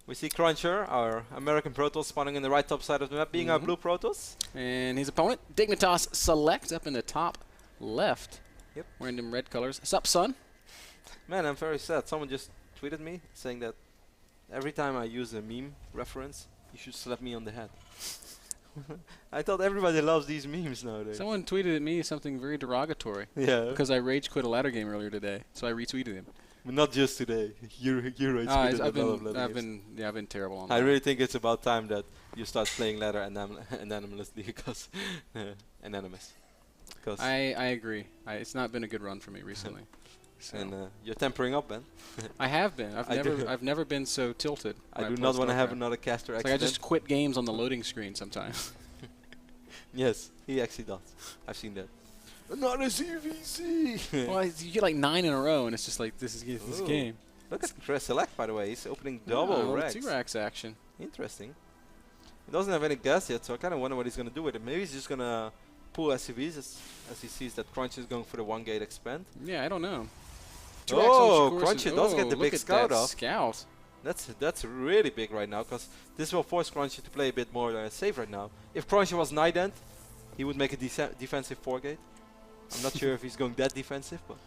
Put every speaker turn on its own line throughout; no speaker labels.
We see CrunCher, our American Protoss, spawning in the right top side of the map, being our blue Protoss.
And his opponent, Dignitas Select, up in the top left.
Yep.
Wearing them red colors. Sup, son?
Man, I'm very sad. Someone just tweeted me saying that every time I use a meme reference, you should slap me on the head. I thought everybody loves these memes nowadays.
Someone tweeted at me something very derogatory.
Yeah.
Because I rage quit a ladder game earlier today, so I retweeted him.
But not just today. You rage quitted
I've
been
been terrible on that.
I really think it's about time that you start playing ladder anonymously because anonymous. Cause
I agree. It's not been a good run for me recently. So.
And you're tempering up, Ben.
I have been. I've never been so tilted.
I do not want to have another caster accident.
Like I just quit games on the loading screen sometimes.
Yes, he actually does. I've seen that. Not a CVC.
Well, you get like 9 in a row, and it's just like this game.
Look at SeleCT, by the way. He's opening double racks.
2 racks action.
Interesting. He doesn't have any gas yet, so I kind of wonder what he's going to do with it. Maybe he's just going to pull SCVs as he sees that CrunCher is going for the 1 gate expand.
Yeah, I don't know.
CrunCher does get the big scout off.
Scout.
That's really big right now, because this will force CrunCher to play a bit more safe right now. If CrunCher was Night End, he would make a defensive 4 gate. I'm not sure if he's going that defensive, but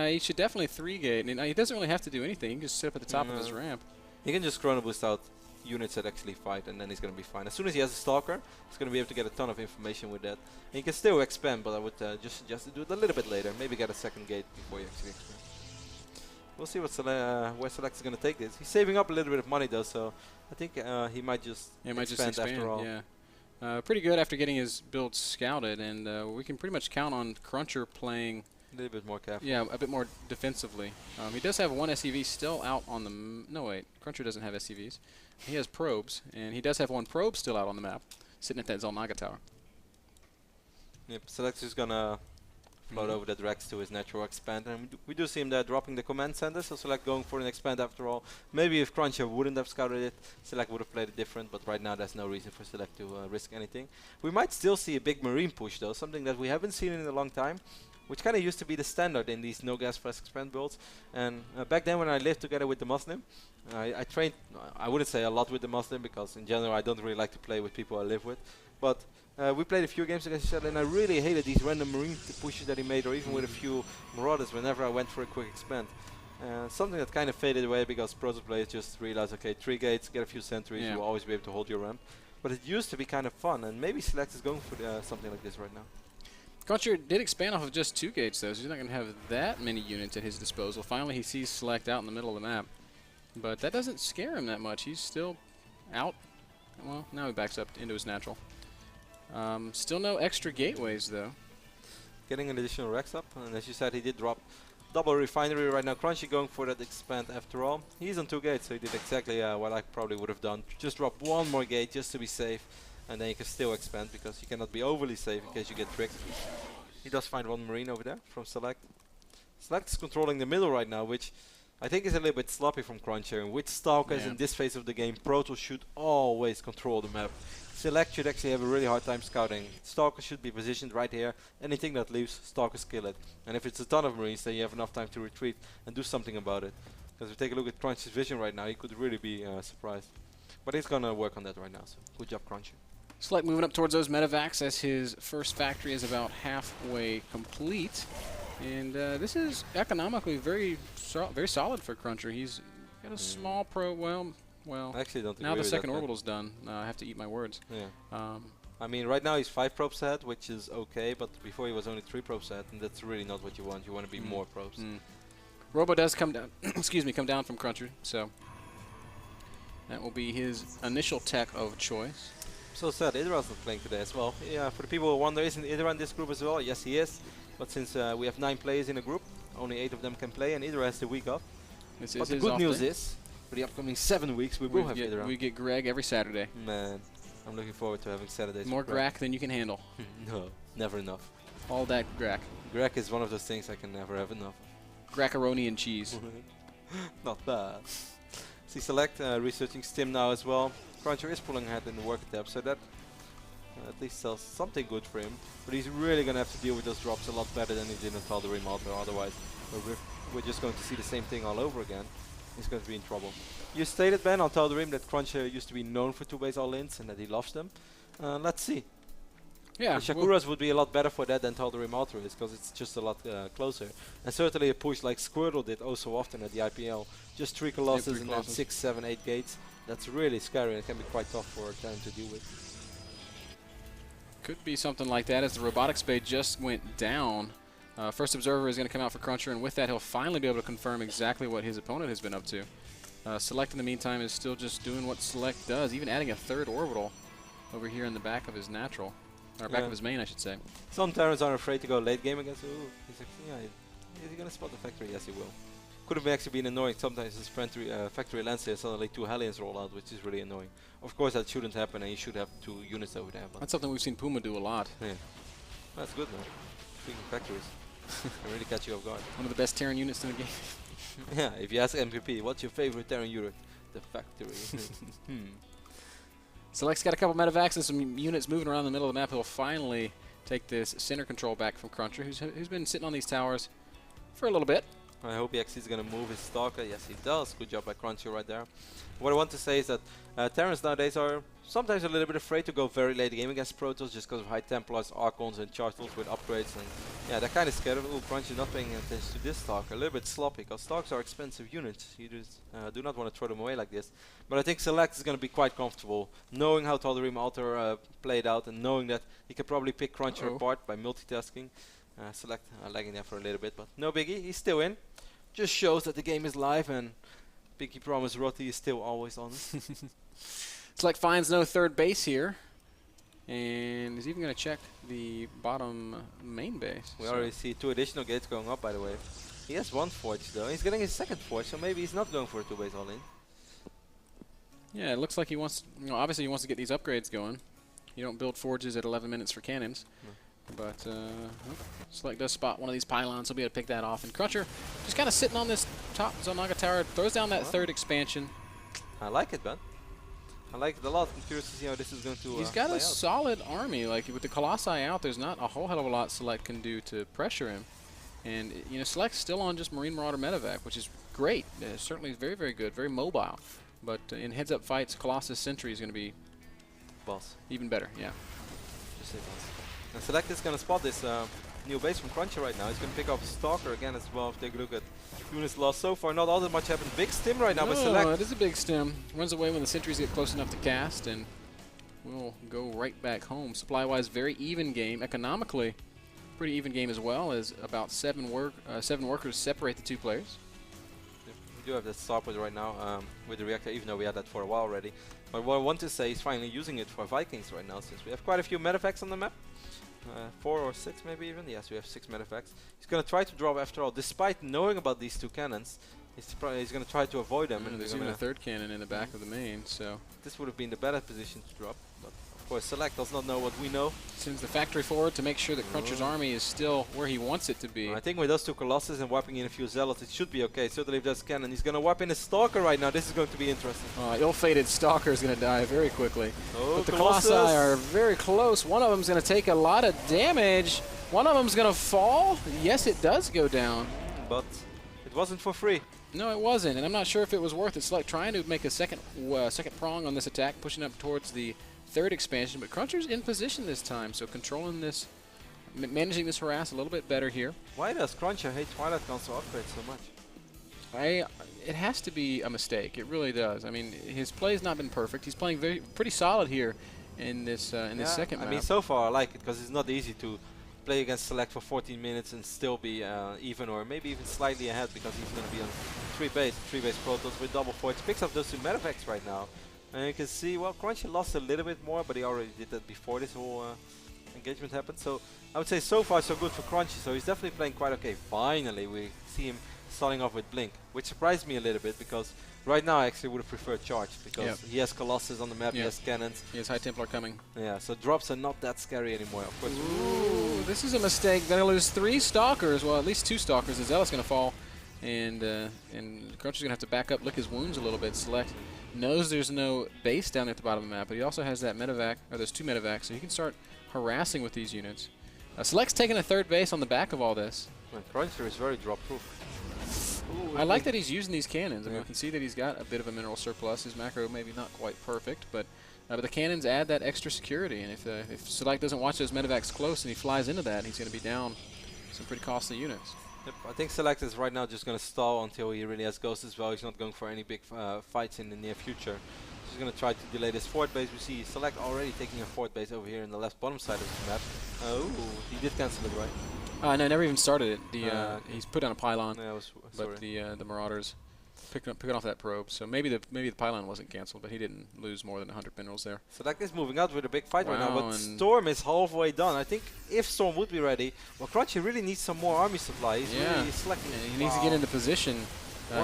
he should definitely 3 gate. And he doesn't really have to do anything. He can just sit up at the top of his ramp.
He can just chrono boost out units that actually fight, and then he's going to be fine. As soon as he has a Stalker, he's going to be able to get a ton of information with that. And he can still expand, but I would just suggest to do it a little bit later. Maybe get a 2nd gate before you actually expand. We'll see what where SeleCT is going to take this. He's saving up a little bit of money though, so I think he might just expand after all.
Yeah. Pretty good after getting his build scouted, and we can pretty much count on CrunCher playing
a little bit more careful.
Yeah, a bit more defensively. He does have 1 SCV still out on the no wait, CrunCher doesn't have SCVs. He has probes, and he does have 1 probe still out on the map, sitting at that Zelnaga tower.
Yep, SeleCT is gonna float over the Rex to his natural expand, and we do see him there dropping the command center, so SeleCT going for an expand after all. Maybe if CrunCher wouldn't have scouted it, SeleCT would have played it different, but right now there's no reason for SeleCT to risk anything. We might still see a big marine push though, something that we haven't seen in a long time, which kind of used to be the standard in these no gas flash expand builds. And back then when I lived together with the Muslim, I trained, I wouldn't say a lot with the Muslim, because in general I don't really like to play with people I live with, but we played a few games against each other, and I really hated these random marine pushes that he made, or even with a few marauders whenever I went for a quick expand. Something that kind of faded away because Protoss players just realized, okay, 3 gates, get a few sentries, you'll always be able to hold your ramp. But it used to be kind of fun, and maybe SeleCT is going for something like this right now.
CrunCher did expand off of just 2 gates though, so he's not going to have that many units at his disposal. Finally he sees SeleCT out in the middle of the map. But that doesn't scare him that much. He's still out. Well, now he backs up into his natural. Still no extra gateways though.
Getting an additional Rex up, and as you said, he did drop double refinery right now. CrunCher going for that expand after all. He's on 2 gates, so he did exactly what I probably would have done. Just drop 1 more gate just to be safe, and then you can still expand, because you cannot be overly safe in case you get tricked. He does find 1 marine over there from SeleCT. SeleCT is controlling the middle right now, which I think is a little bit sloppy from CrunCher. And with Stalkers in this phase of the game, Protoss should always control the map. SeleCT should actually have a really hard time scouting. Stalker should be positioned right here. Anything that leaves, Stalkers kill it. And if it's a ton of marines, then you have enough time to retreat and do something about it. Because if we take a look at CrunCher's vision right now, he could really be surprised. But he's gonna work on that right now, so good job CrunCher.
SeleCT moving up towards those medevacs as his first factory is about halfway complete. And this is economically very solid for CrunCher. He's got a small probe, well,
actually don't
now the 2nd orbital's done. I have to eat my words.
Yeah. I mean, right now he's 5 probes ahead, which is okay, but before he was only 3 probes ahead, and that's really not what you want. You want to be more probes.
Robo does come down, excuse me, come down from CrunCher, so that will be his initial tech of choice.
So sad, Idra's not playing today as well. Yeah, for the people who wonder, isn't Idra in this group as well? Yes, he is. But since we have 9 players in a group, only 8 of them can play, and Idra has the week off. But the good news is, for the upcoming 7 weeks, we will have Idra.
We get Greg every Saturday.
Man, I'm looking forward to having Saturdays.
More Greg than you can handle.
No, never enough.
All that Greg.
Greg is one of those things I can never have enough of.
Graccaroni and cheese.
Not bad. See SeleCT researching Stim now as well. CrunCher is pulling ahead in the worker tab, so that at least sells something good for him. But he's really going to have to deal with those drops a lot better than he did in Valkyrie Malta. Otherwise, we're just going to see the same thing all over again. he's going to be in trouble. You stated, Ben, on Tal'Darim that CrunCher used to be known for 2-base all-ins and that he loves them. Let's see.
Yeah.
Shakuras would be a lot better for that than Tal'Darim Ultra is, because it's just a lot closer. And certainly a push like Squirtle did oh so often at the IPL. Just 3 Colossus and then 6, 7, 8 gates. That's really scary and it can be quite tough for Terran to deal with.
Could be something like that as the robotic spade just went down. First observer is going to come out for CrunCher, and with that he'll finally be able to confirm exactly what his opponent has been up to. SeleCT in the meantime is still just doing what SeleCT does, even adding a 3rd orbital over here in the back of his natural. Or back of his main, I should say.
Some Terrans are afraid to go late game against. Ooh, he's actually, yeah, is he going to spot the factory? Yes, he will. Could have actually been annoying. Sometimes his factory lands there, suddenly 2 Hellions roll out, which is really annoying. Of course, that shouldn't happen, and you should have 2 units over there. But
that's something we've seen Puma do a lot.
Yeah, that's good, man. Speaking of factories, can really catch you off guard.
One of the best Terran units in the game.
Yeah, if you ask MVP, what's your favorite Terran unit? The factory.
SeleCT's got a couple medevacs and some units moving around the middle of the map. He'll finally take this center control back from CrunCher, who's been sitting on these towers for a little bit.
I hope he actually is going to move his Stalker. Yes, he does. Good job by CrunCher right there. What I want to say is that Terrans nowadays are sometimes a little bit afraid to go very late game against Protoss just because of high Templars, Archons, and Chartles with upgrades. And yeah, they're kind of scared of, CrunCher not paying attention to this Stalker. A little bit sloppy because Stalkers are expensive units. You just do not want to throw them away like this. But I think SeleCT is going to be quite comfortable knowing how Tal'Darim Altar played out and knowing that he could probably pick CrunCher apart by multitasking. SeleCT lagging there for a little bit, but no biggie. He's still in. Just shows that the game is live and Pinky Promise Roti is still always on.
SeleCT finds no 3rd base here, and is even going to check the bottom main base.
We already see 2 additional gates going up, by the way. He has 1 forge though. He's getting his 2nd forge, so maybe he's not going for a 2-base all-in.
Yeah, it looks like he wants. Obviously he wants to get these upgrades going. You don't build forges at 11 minutes for cannons. No. But SeleCT does spot one of these pylons. He'll be able to pick that off. And CrunCher just kind of sitting on this top Zonaga tower. Throws down that 3rd expansion.
I like it, Ben. I like it a lot. I'm curious to see how this is going to
He's got a solid army. Like, with the Colossi out, there's not a whole hell of a lot SeleCT can do to pressure him. And, you know, SeleCT's still on just Marine Marauder medevac, which is great. Certainly very, very good. Very mobile. But in heads-up fights, Colossus Sentry is going to be
boss.
Even better, yeah.
Just say boss. And SeleCT is going to spot this new base from CrunCher right now. He's going to pick up Stalker again as well. If take a look at units lost so far, not all that much happened. Big stim right now, but SeleCT.
It is a big stim. Runs away when the sentries get close enough to cast, and we'll go right back home. Supply-wise, very even game. Economically, pretty even game as well, as about 7 workers separate the 2 players.
We do have that starport right now with the reactor, even though we had that for a while already. But what I want to say is finally using it for Vikings right now, since we have quite a few medevacts on the map. 4 or 6 maybe even. Yes, we have 6 medevacts. He's going to try to drop after all. Despite knowing about these 2 cannons, he's going to try to avoid them.
And there's even a 3rd cannon in the back of the main, so...
This would have been the better position to drop. But of course, SeleCT does not know what we know.
Sends the factory forward to make sure that CrunCher's army is still where he wants it to be.
I think with those 2 Colossus and wiping in a few Zealots, it should be okay. Certainly if there's a cannon, he's going to wipe in a Stalker right now. This is going to be interesting.
Ill-fated Stalker is going to die very quickly.
Oh,
but the Colossi are very close. One of them is going to take a lot of damage. One of them is going to fall. Yes, it does go down.
But it wasn't for free.
No, it wasn't, and I'm not sure if it was worth it. SeleCT trying to make a second prong on this attack, pushing up towards the 3rd expansion, but CrunCher's in position this time, so controlling this, managing this harass a little bit better here.
Why does CrunCher hate Twilight Council upgrades so much?
It has to be a mistake. It really does. I mean, his play's not been perfect. He's playing pretty solid here in this this second map.
I mean, so far I like it because it's not easy to play against SeleCT for 14 minutes and still be even or maybe even slightly ahead, because he's going to be on 3 base Protoss with double forge. Picks up those 2 medevacts right now. And you can see, well, CrunCher lost a little bit more, but he already did that before this whole engagement happened. So I would say so far so good for CrunCher. So he's definitely playing quite okay. Finally, we see him starting off with Blink, which surprised me a little bit, because right now I actually would have preferred Charge, because he has Colossus on the map, he has cannons.
He has High Templar coming.
Yeah, so drops are not that scary anymore, of course.
Ooh, this is a mistake. Gonna lose 3 Stalkers, well, at least 2 Stalkers. The Zealot's gonna fall, and CrunCher's gonna have to back up, lick his wounds a little bit. SeleCT knows there's no base down there at the bottom of the map, but he also has that medevac, or those 2 medevacs, so he can start harassing with these units. SeleCT's taking a 3rd base on the back of all this.
CrunCher is very drop proof. Ooh,
I like that he's using these cannons. I mean, you can see that he's got a bit of a mineral surplus. His macro maybe not quite perfect, but the cannons add that extra security. And if Select doesn't watch those medevacs close and he flies into that, he's going to be down some pretty costly units.
Yep, I think Select is right now just going to stall until he really has ghosts as well. He's not going for any big fights in the near future. He's going to try to delay this fort base. We see Select already taking a fort base over here in the left bottom side of the map. Oh, he did cancel it, right?
No, never even started it. He's put down a pylon,
Yeah,
but the Marauders picking off that probe. So maybe the pylon wasn't canceled, but he didn't lose more than 100 minerals there.
Select is moving out with a big fight right now,
Wow,
but Storm is halfway done. I think if Storm would be ready, well, CrunCher really needs some more army supply. He's really selecting.
Yeah, he needs to get into position.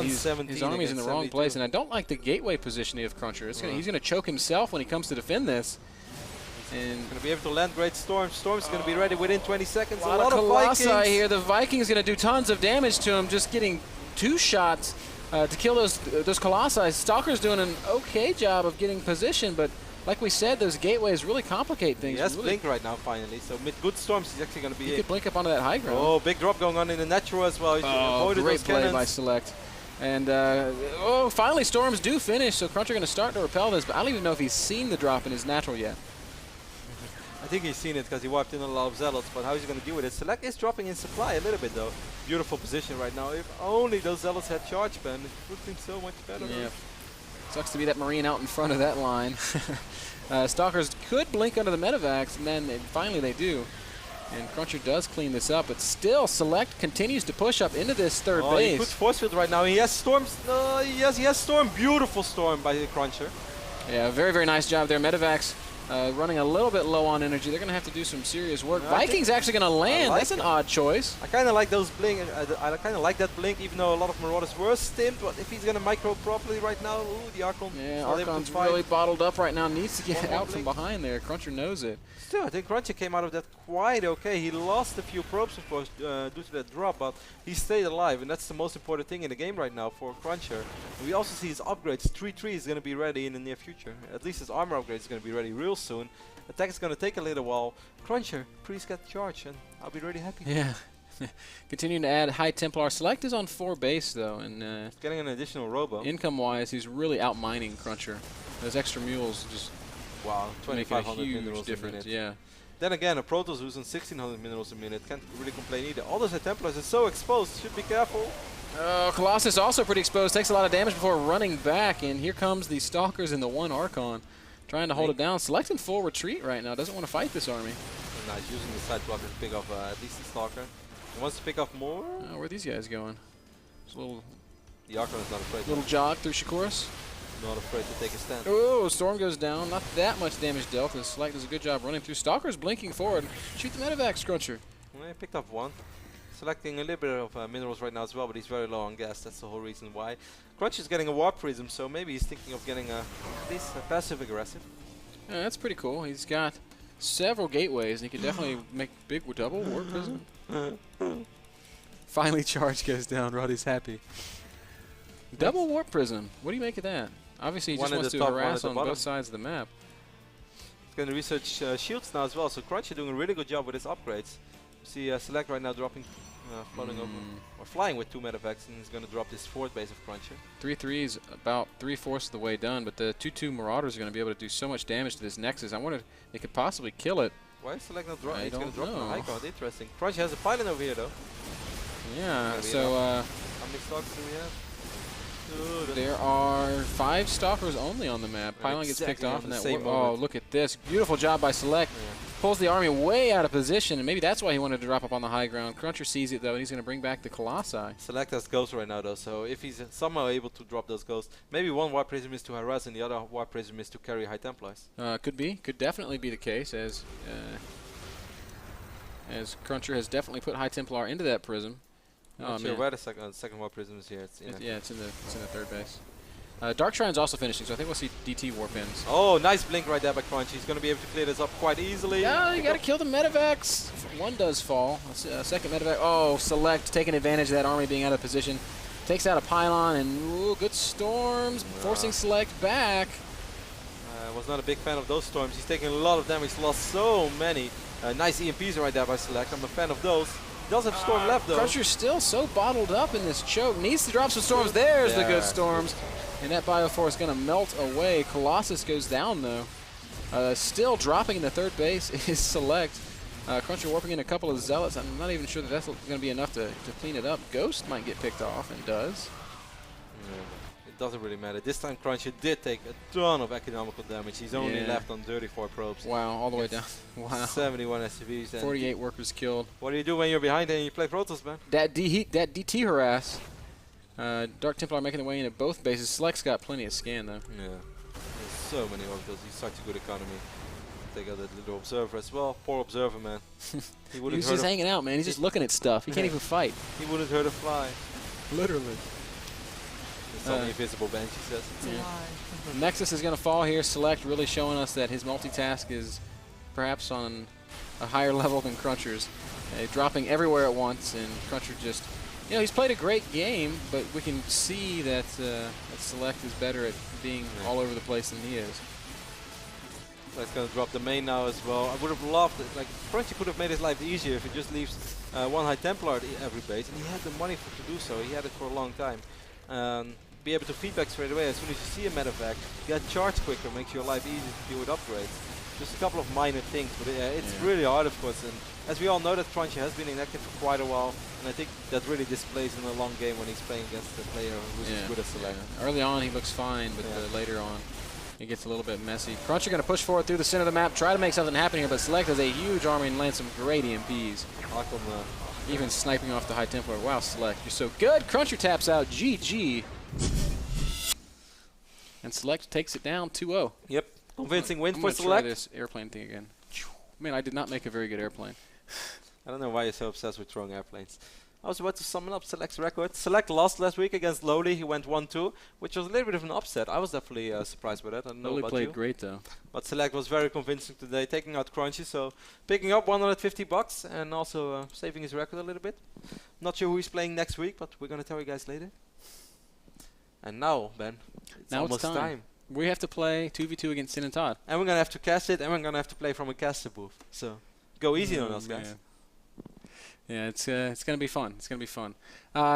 His army's in the wrong place, and I don't like the gateway positioning of CrunCher. He's going to choke himself when he comes to defend this. And
going to be able to land great Storm. Storm's going to be ready within 20 seconds.
A lot of Colossi here. The Vikings going to do tons of damage to him, just getting 2 shots to kill those Colossi. Stalker's doing an okay job of getting position, but like we said, those gateways really complicate things.
He has Blink right now, finally. So with good Storms, he's actually going to be
He could blink up onto that high ground.
Oh, big drop going on in the natural as well. He's avoided
great
those
play
cannons.
by Select. And finally Storms do finish, so CrunCher going to start to repel this, but I don't even know if he's seen the drop in his natural yet.
I think he's seen it because he wiped in a lot of Zealots, but how is he going to deal with it? Select is dropping in supply a little bit though. Beautiful position right now. If only those Zealots had charge pen, it would have been so much better.
Yeah. Sucks to be that Marine out in front of that line. Stalkers could blink under the medevacs, and then finally they do. And CrunCher does clean this up, but still Select continues to push up into this third base.
He puts force field right now. He has Storms. He has Storm. Beautiful Storm by CrunCher.
Yeah, very, very nice job there. Medevacs running a little bit low on energy. They're going to have to do some serious work. Vikings actually going to land. That's an odd choice.
I kind of like those blink. I kind of like that blink, even though a lot of Marauders were stimmed. But if he's going to micro properly right now, ooh, the Archon.
Yeah, Archon's really bottled up right now. Needs to get out from behind there. CrunCher knows it.
Still, I think CrunCher came out of that quite okay. He lost a few probes, of course, due to that drop, but he stayed alive, and that's the most important thing in the game right now for CrunCher. And we also see his upgrades. 3-3 is going to be ready in the near future. At least his armor upgrade is going to be ready real soon. Attack is going to take a little while. CrunCher, please get charged, and I'll be really happy.
Yeah. Continuing to add High Templar. Select is on 4 base, though, and
getting an additional robo.
Income-wise, he's really outmining CrunCher. Those extra mules just
make a huge difference.
Yeah.
Then again, a Protoss who's on 1600 minerals a minute can't really complain either. All those Templars are so exposed. Should be careful.
Colossus also pretty exposed. Takes a lot of damage before running back, and here comes the Stalkers and the 1 Archon. Trying to hold it down. Select in full retreat right now. Doesn't want to fight this army.
Nice, using the side blocker to pick off at least the Stalker. He wants to pick off more.
Where are these guys going? Just a little.
The Archon is not afraid.
Little jog through Shakuras.
Not afraid to take a stand.
Oh, Storm goes down. Not that much damage dealt. And Select does a good job running through. Stalker's blinking forward. Shoot the medevacs, CrunCher.
Well, he picked up 1. Selecting a little bit of minerals right now as well, but he's very low on gas. That's the whole reason why. CrunCher's getting a Warp Prism, so maybe he's thinking of getting at least a passive aggressive.
Yeah, that's pretty cool. He's got several gateways, and he can definitely make big double Warp Prism. Finally, charge goes down. Roddy's happy. Double Warp Prism. What do you make of that? Obviously, he just wants to harass on both sides of the map.
He's going to research shields now as well, so CrunCher doing a really good job with his upgrades. You see Select right now dropping, floating over, or flying with 2 medevacs, and he's going to drop this 4th base of CrunCher.
3-3 is about 3/4 of the way done, but the 2-2 Marauders are going to be able to do so much damage to this Nexus. I wonder if they could possibly kill it.
Why is Select not dropping?
He's
going to drop
know.
the high ground. Interesting. CrunCher has a pylon over here, though.
Yeah, so
how many Stalkers do we have?
There are 5 Stalkers only on the map. Pylon gets picked off in that warp. Oh, look at this. Beautiful job by Select. Yeah. Pulls the army way out of position, and maybe that's why he wanted to drop up on the high ground. CrunCher sees it, though, and he's going to bring back the Colossi.
Select has ghosts right now, though, so if he's somehow able to drop those ghosts, maybe one Warp Prism is to harass and the other Warp Prism is to carry High Templars.
Could be. Could definitely be the case, as CrunCher has definitely put High Templar into that prism.
Sure where the second Warp Prism is here. It's in
it's in the 3rd base. Dark Shrine's also finishing, so I think we'll see DT Warp Ends.
Oh, nice blink right there by CrunCher. He's going to be able to clear this up quite easily.
Yeah, you got to kill the medevacs. 1 does fall. Second medevac. Oh, Select taking advantage of that army being out of position. Takes out a pylon, and good Storms, forcing Select back.
Was not a big fan of those Storms. He's taking a lot of damage. Lost so many. Nice EMPs right there by Select. I'm a fan of those. Does have Storm left though.
CrunCher's still so bottled up in this choke. Needs to drop some storms. There's the good storms. And that Bio4 is going to melt away. Colossus goes down though. Still dropping in the third base is Select. CrunCher warping in a couple of Zealots. I'm not even sure that that's going to be enough to clean it up. Ghost might get picked off and does.
Yeah, it doesn't really matter. This time CrunCher did take a ton of economical damage. He's only left on 34 probes.
Wow, all the way down. Wow.
71 SCVs.
48 workers killed.
What do you do when you're behind and you play Protoss, man?
That DT harass. Dark Templar making their way into both bases. Select's got plenty of scan though.
Yeah. There's so many orbitals. He's such a good economy. Take out that little observer as well. Poor observer, man. He
He's just hanging out, man. He's just looking at stuff. He can't even fight.
He wouldn't hurt a fly.
Literally.
It's only invisible bench, he says. It's a lie.
Nexus is going to fall here. Select really showing us that his multitask is perhaps on a higher level than CrunCher's. Dropping everywhere at once, and CrunCher just, you know, he's played a great game, but we can see that, that Select is better at being all over the place than he is.
That's going to drop the main now as well. I would have loved it. Like, CrunCher could have made his life easier if he just leaves one High Templar at every base, and he had the money to do so. He had it for a long time. Be able to feedback straight away as soon as you see a medevac. Get charged quicker, makes your life easier to deal with upgrades. Just a couple of minor things, but it's really hard, of course. And as we all know, that CrunCher has been inactive for quite a while, and I think that really displays in a long game when he's playing against a player who's as good as Select.
Early on, he looks fine, but later on, it gets a little bit messy. CrunCher going to push forward through the center of the map, try to make something happen here, but Select has a huge army and lands some great EMPs. Even sniping off the High Templar. Wow, Select, you're so good. CrunCher taps out. GG. And Select takes it down 2-0.
Yep. Convincing win for
Select.
Select.
Try this airplane thing again. Man, I did not make a very good airplane.
I don't know why you're so obsessed with throwing airplanes. I was about to summon up Select's record. Select lost last week against Lowly. He went 1-2, which was a little bit of an upset. I was definitely surprised by that. I don't know
Lowly
about
played
you.
great though.
But Select was very convincing today, taking out CrunCher, so picking up 150 bucks and also saving his record a little bit. Not sure who he's playing next week, but we're gonna tell you guys later. And now, Ben, it's almost time.
We have to play 2v2 against Sin and Todd.
And we're gonna have to cast it, and we're gonna have to play from a caster booth. So go easy on us, guys.
Yeah, it's gonna be fun. It's gonna be fun.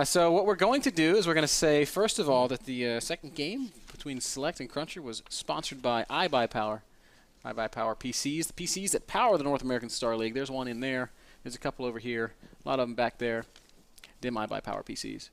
So what we're going to do is we're gonna say first of all that the second game between Select and CrunCher was sponsored by iBuyPower. iBuyPower PCs, the PCs that power the North American Star League. There's one in there. There's a couple over here. A lot of them back there. Dim iBuyPower PCs.